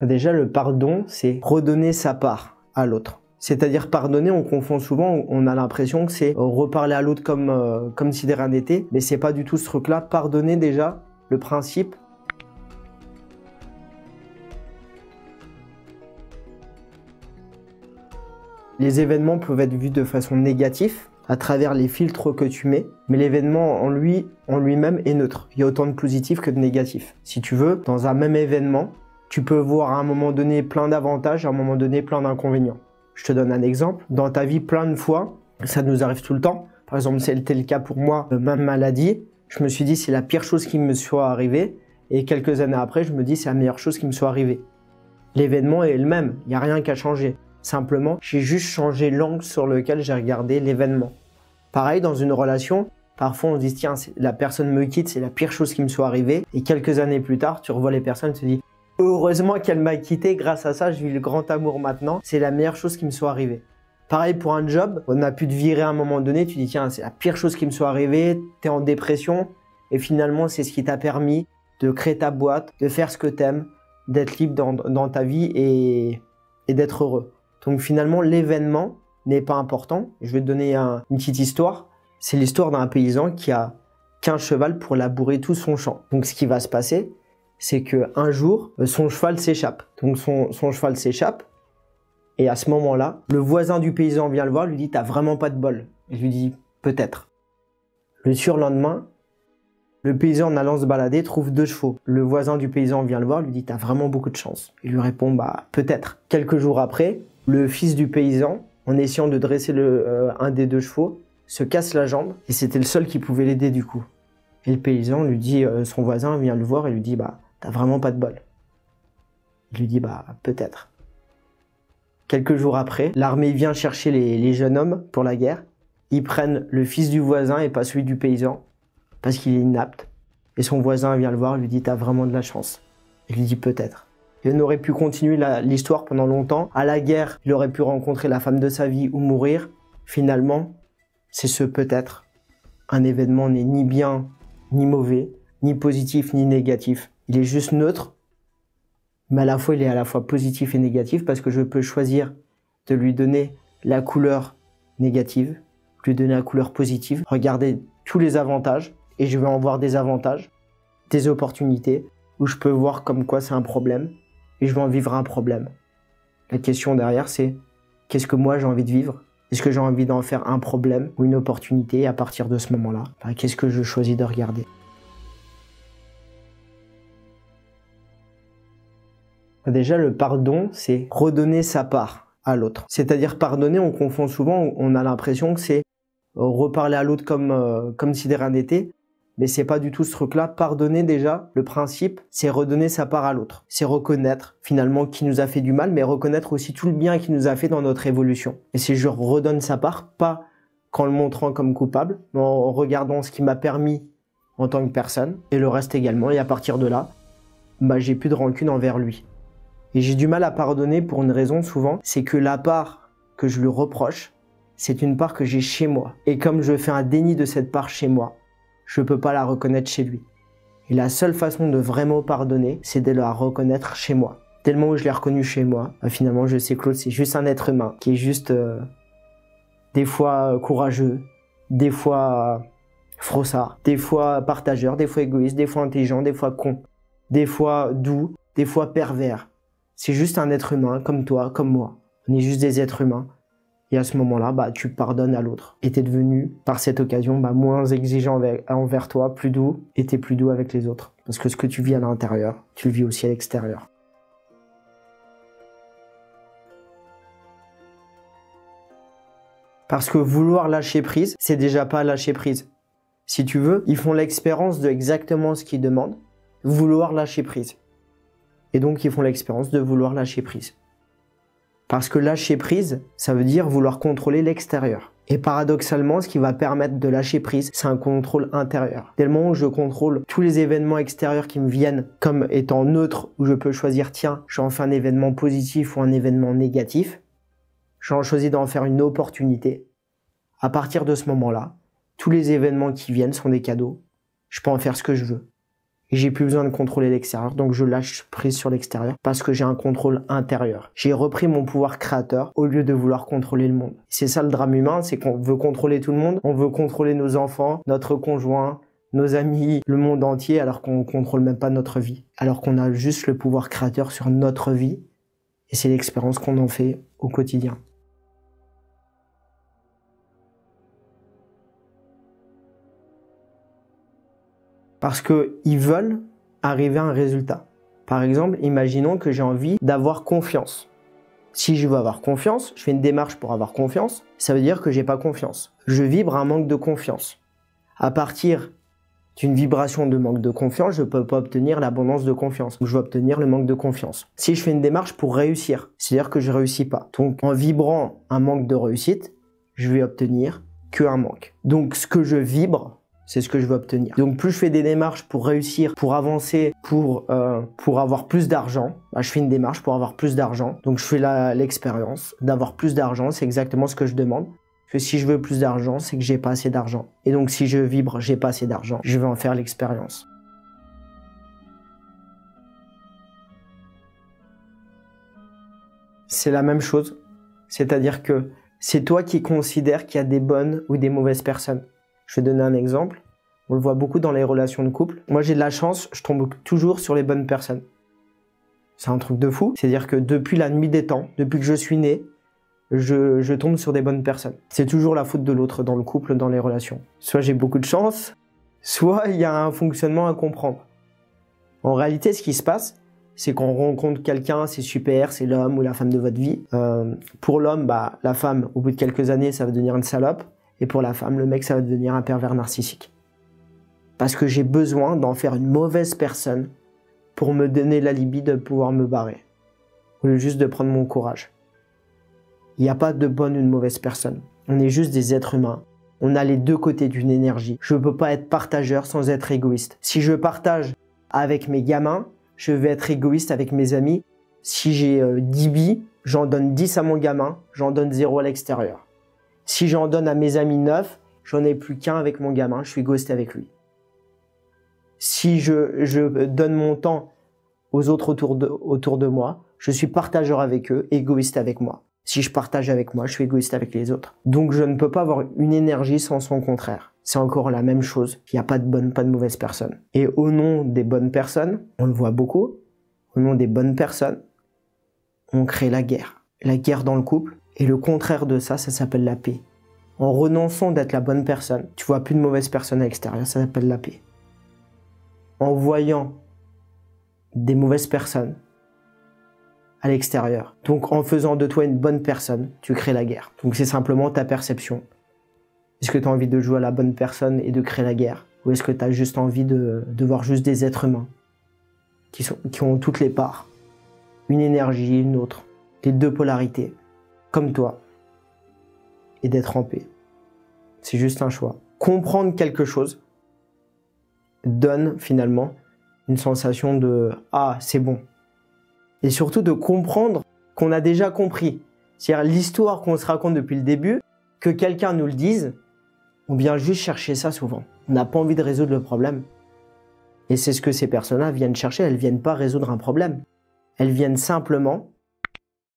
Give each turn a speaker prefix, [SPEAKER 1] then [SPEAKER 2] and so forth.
[SPEAKER 1] Déjà, le pardon, c'est redonner sa part à l'autre. C'est-à-dire pardonner, on confond souvent, on a l'impression que c'est reparler à l'autre comme si de rien n'était, mais c'est pas du tout ce truc-là. Pardonner déjà, le principe, les événements peuvent être vus de façon négative à travers les filtres que tu mets, mais l'événement en lui-même est neutre. Il y a autant de positifs que de négatifs. Si tu veux, dans un même événement, tu peux voir à un moment donné plein d'avantages, à un moment donné plein d'inconvénients. Je te donne un exemple. Dans ta vie, plein de fois, ça nous arrive tout le temps. Par exemple, c'était le cas pour moi, ma maladie. Je me suis dit, c'est la pire chose qui me soit arrivée. Et quelques années après, je me dis, c'est la meilleure chose qui me soit arrivée. L'événement est le même. Il n'y a rien qu'à changer. Simplement, j'ai juste changé l'angle sur lequel j'ai regardé l'événement. Pareil, dans une relation, parfois on se dit, tiens, la personne me quitte, c'est la pire chose qui me soit arrivée. Et quelques années plus tard, tu revois les personnes et tu te dis, heureusement qu'elle m'a quitté, grâce à ça, je vis le grand amour maintenant. C'est la meilleure chose qui me soit arrivée. Pareil pour un job, on a pu te virer à un moment donné, tu dis tiens, c'est la pire chose qui me soit arrivée, t'es en dépression, et finalement c'est ce qui t'a permis de créer ta boîte, de faire ce que t'aimes, d'être libre dans ta vie et d'être heureux. Donc finalement, l'événement n'est pas important. Je vais te donner une petite histoire. C'est l'histoire d'un paysan qui a qu'un cheval pour labourer tout son champ. Donc ce qui va se passer, c'est qu'un jour, son cheval s'échappe. Donc son cheval s'échappe. Et à ce moment-là, le voisin du paysan vient le voir, lui dit « T'as vraiment pas de bol ». Il lui dit « Peut-être ». Le surlendemain, le paysan en allant se balader trouve 2 chevaux. Le voisin du paysan vient le voir, lui dit « T'as vraiment beaucoup de chance ». Il lui répond « Bah peut-être ». Quelques jours après, le fils du paysan, en essayant de dresser un des 2 chevaux, se casse la jambe et c'était le seul qui pouvait l'aider du coup. Et le paysan lui dit, son voisin vient le voir et lui dit « Bah t'as vraiment pas de bol ». Il lui dit « Bah peut-être ». Quelques jours après, l'armée vient chercher les jeunes hommes pour la guerre. Ils prennent le fils du voisin et pas celui du paysan parce qu'il est inapte. Et son voisin vient le voir et lui dit « T'as vraiment de la chance ». Il lui dit « Peut-être ». Et on aurait pu continuer l'histoire pendant longtemps. À la guerre, il aurait pu rencontrer la femme de sa vie ou mourir. Finalement, c'est ce peut-être. Un événement n'est ni bien ni mauvais, ni positif ni négatif. Il est juste neutre. Mais à la fois, il est à la fois positif et négatif parce que je peux choisir de lui donner la couleur négative, lui donner la couleur positive, regarder tous les avantages et je vais en voir des avantages, des opportunités où je peux voir comme quoi c'est un problème et je vais en vivre un problème. La question derrière, c'est qu'est-ce que moi j'ai envie de vivre? Est-ce que j'ai envie d'en faire un problème ou une opportunité? Et à partir de ce moment-là, qu'est-ce que je choisis de regarder? Déjà, le pardon, c'est redonner sa part à l'autre. C'est-à-dire pardonner, on confond souvent, on a l'impression que c'est reparler à l'autre comme si de rien n'était, mais c'est pas du tout ce truc-là. Pardonner déjà, le principe, c'est redonner sa part à l'autre. C'est reconnaître finalement qui nous a fait du mal, mais reconnaître aussi tout le bien qu'il nous a fait dans notre évolution. Et si je redonne sa part, pas qu'en le montrant comme coupable, mais en regardant ce qui m'a permis en tant que personne, et le reste également, et à partir de là, j'ai plus de rancune envers lui. Et j'ai du mal à pardonner pour une raison souvent, c'est que la part que je lui reproche, c'est une part que j'ai chez moi. Et comme je fais un déni de cette part chez moi, je peux pas la reconnaître chez lui. Et la seule façon de vraiment pardonner, c'est de la reconnaître chez moi. Dès le moment où je l'ai reconnue chez moi, finalement je sais que Claude c'est juste un être humain, qui est juste des fois courageux, des fois frossard, des fois partageur, des fois égoïste, des fois intelligent, des fois con, des fois doux, des fois pervers. C'est juste un être humain, comme toi, comme moi. On est juste des êtres humains. Et à ce moment-là, tu pardonnes à l'autre. Et t'es devenu, par cette occasion, moins exigeant envers toi, plus doux, et t'es plus doux avec les autres. Parce que ce que tu vis à l'intérieur, tu le vis aussi à l'extérieur. Parce que vouloir lâcher prise, c'est déjà pas lâcher prise. Si tu veux, ils font l'expérience de exactement ce qu'ils demandent, vouloir lâcher prise. Et donc, ils font l'expérience de vouloir lâcher prise. Parce que lâcher prise, ça veut dire vouloir contrôler l'extérieur. Et paradoxalement, ce qui va permettre de lâcher prise, c'est un contrôle intérieur. Dès le moment où je contrôle tous les événements extérieurs qui me viennent comme étant neutres, où je peux choisir, tiens, j'en fais un événement positif ou un événement négatif, j'en choisis d'en faire une opportunité. À partir de ce moment-là, tous les événements qui viennent sont des cadeaux. Je peux en faire ce que je veux. Et j'ai plus besoin de contrôler l'extérieur, donc je lâche prise sur l'extérieur parce que j'ai un contrôle intérieur. J'ai repris mon pouvoir créateur au lieu de vouloir contrôler le monde. C'est ça le drame humain, c'est qu'on veut contrôler tout le monde, on veut contrôler nos enfants, notre conjoint, nos amis, le monde entier, alors qu'on contrôle même pas notre vie. Alors qu'on a juste le pouvoir créateur sur notre vie, et c'est l'expérience qu'on en fait au quotidien. Parce qu'ils veulent arriver à un résultat. Par exemple, imaginons que j'ai envie d'avoir confiance. Si je veux avoir confiance, je fais une démarche pour avoir confiance, ça veut dire que j'ai pas confiance. Je vibre un manque de confiance. À partir d'une vibration de manque de confiance, je peux pas obtenir l'abondance de confiance. Je vais obtenir le manque de confiance. Si je fais une démarche pour réussir, c'est-à-dire que je réussis pas. Donc, en vibrant un manque de réussite, je vais obtenir qu'un manque. Donc, ce que je vibre, c'est ce que je veux obtenir. Donc plus je fais des démarches pour réussir, pour avancer, pour avoir plus d'argent, je fais une démarche pour avoir plus d'argent. Donc je fais l'expérience d'avoir plus d'argent, c'est exactement ce que je demande. Parce que si je veux plus d'argent, c'est que j'ai pas assez d'argent. Et donc si je vibre, j'ai pas assez d'argent, je vais en faire l'expérience. C'est la même chose. C'est-à-dire que c'est toi qui considères qu'il y a des bonnes ou des mauvaises personnes. Je vais donner un exemple. On le voit beaucoup dans les relations de couple. Moi, j'ai de la chance, je tombe toujours sur les bonnes personnes. C'est un truc de fou. C'est-à-dire que depuis la nuit des temps, depuis que je suis né, je tombe sur des bonnes personnes. C'est toujours la faute de l'autre dans le couple, dans les relations. Soit j'ai beaucoup de chance, soit il y a un fonctionnement à comprendre. En réalité, ce qui se passe, c'est qu'on rencontre quelqu'un, c'est super, c'est l'homme ou la femme de votre vie. Pour l'homme, la femme, au bout de quelques années, ça va devenir une salope. Et pour la femme, le mec, ça va devenir un pervers narcissique. Parce que j'ai besoin d'en faire une mauvaise personne pour me donner l'alibi de pouvoir me barrer. Au lieu juste de prendre mon courage. Il n'y a pas de bonne ou de mauvaise personne. On est juste des êtres humains. On a les deux côtés d'une énergie. Je ne peux pas être partageur sans être égoïste. Si je partage avec mes gamins, je vais être égoïste avec mes amis. Si j'ai 10 billes, j'en donne 10 à mon gamin, j'en donne 0 à l'extérieur. Si j'en donne à mes amis 9, j'en ai plus qu'un avec mon gamin, je suis égoïste avec lui. Si je donne mon temps aux autres autour de moi, je suis partageur avec eux, égoïste avec moi. Si je partage avec moi, je suis égoïste avec les autres. Donc je ne peux pas avoir une énergie sans son contraire. C'est encore la même chose. Il n'y a pas de bonne, pas de mauvaise personne. Et au nom des bonnes personnes, on le voit beaucoup, au nom des bonnes personnes, on crée la guerre. La guerre dans le couple. Et le contraire de ça, ça s'appelle la paix. En renonçant d'être la bonne personne, tu vois plus de mauvaise personne à l'extérieur, ça s'appelle la paix. En voyant des mauvaises personnes à l'extérieur, donc en faisant de toi une bonne personne, tu crées la guerre. Donc c'est simplement ta perception. Est-ce que tu as envie de jouer à la bonne personne et de créer la guerre? Ou est-ce que tu as juste envie de voir juste des êtres humains qui ont toutes les parts? Une énergie, une autre. Les deux polarités. Comme toi, et d'être en paix. C'est juste un choix. Comprendre quelque chose donne finalement une sensation de « Ah, c'est bon ». Et surtout de comprendre qu'on a déjà compris. C'est-à-dire l'histoire qu'on se raconte depuis le début, que quelqu'un nous le dise, on vient juste chercher ça souvent. On n'a pas envie de résoudre le problème. Et c'est ce que ces personnes-là viennent chercher, elles ne viennent pas résoudre un problème. Elles viennent simplement